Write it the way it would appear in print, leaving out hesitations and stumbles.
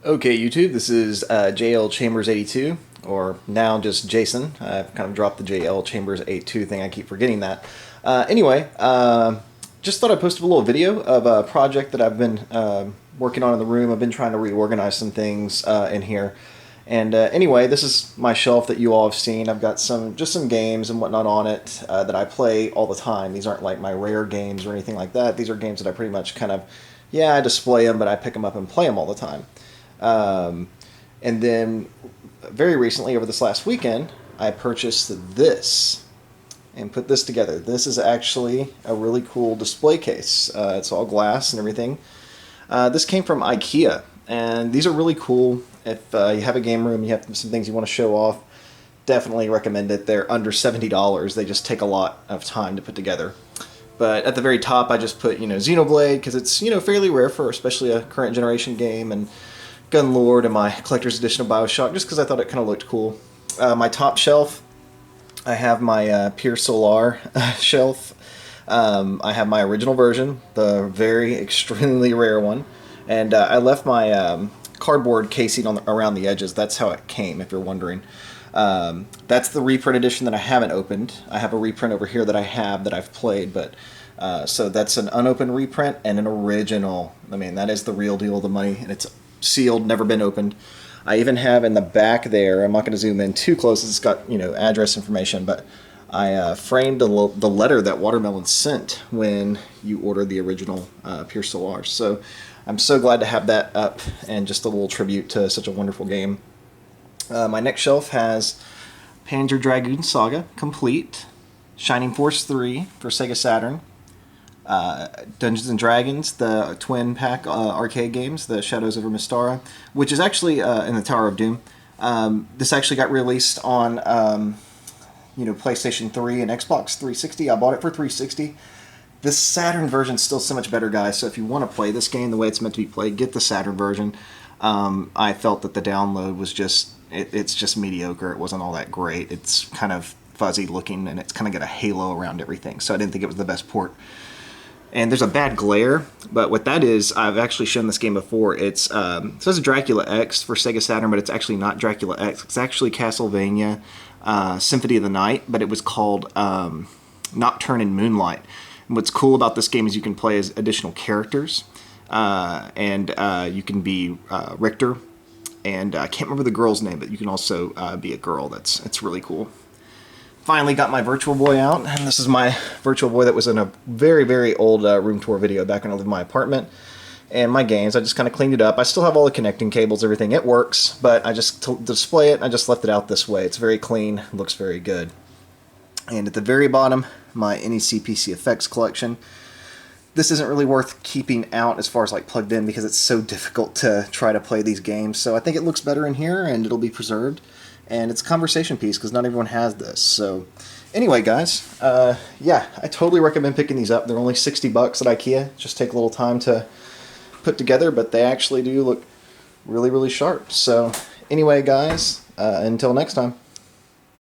Okay, YouTube, this is JL Chambers 82, or now just Jason. I've kind of dropped the JL Chambers 82 thing, I keep forgetting that. Just thought I'd post a little video of a project that I've been working on in the room. I've been trying to reorganize some things in here. And this is my shelf that you all have seen. I've got some games and whatnot on it that I play all the time. These aren't like my rare games or anything like that. These are games that I pretty much I display them, but I pick them up and play them all the time. Um, and then very recently, over this last weekend, I purchased this and put this together. This is actually a really cool display case. It's all glass and everything. This came from IKEA, and these are really cool. If you have a game room, you have some things you want to show off, definitely recommend it. They're under $70. They just take a lot of time to put together. But at the very top, I just put, Xenoblade, because it's, fairly rare for especially a current generation game, and Gunlord and my collector's edition of Bioshock, just because I thought it kind of looked cool. My top shelf, I have my Pure Solar shelf. I have my original version, the very extremely rare one. And I left my cardboard casing around the edges. That's how it came, if you're wondering. That's the reprint edition that I haven't opened. I have a reprint over here that I've played, but so that's an unopened reprint and an original. I mean, that is the real deal of the money, and it's sealed, never been opened. I even have in the back there, I'm not going to zoom in too close, it's got, address information, but I framed the letter that Watermelon sent when you ordered the original Pure Solar. So I'm so glad to have that up, and just a little tribute to such a wonderful game. My next shelf has Panzer Dragoon Saga Complete, Shining Force 3 for Sega Saturn, Dungeons and Dragons, the twin pack arcade games, the Shadows over Mystara, which is actually in the Tower of Doom. This actually got released on PlayStation 3 and Xbox 360. I bought it for 360. This Saturn version is still so much better, guys. So if you want to play this game the way it's meant to be played, get the Saturn version. I felt that the download was it's just mediocre. It wasn't all that great. It's kind of fuzzy looking, and it's kind of got a halo around everything. So I didn't think it was the best port. And there's a bad glare, but what that is, I've actually shown this game before. It says Dracula X for Sega Saturn, but it's actually not Dracula X. It's actually Castlevania Symphony of the Night, but it was called Nocturne and Moonlight. And what's cool about this game is you can play as additional characters, and you can be Richter, and I can't remember the girl's name, but you can also be a girl. It's really cool. Finally got my Virtual Boy out, and this is my Virtual Boy that was in a very, very old room tour video back when I lived in my apartment. And my games, I just kind of cleaned it up. I still have all the connecting cables, everything. It works, but to display it, I just left it out this way. It's very clean, looks very good. And at the very bottom, my NEC PC Effects collection. This isn't really worth keeping out as far as like plugged in, because it's so difficult to try to play these games. So I think it looks better in here, and it'll be preserved. And it's a conversation piece, because not everyone has this. So anyway, guys, I totally recommend picking these up. They're only $60 at IKEA. Just take a little time to put together, but they actually do look really, really sharp. So anyway, guys, until next time.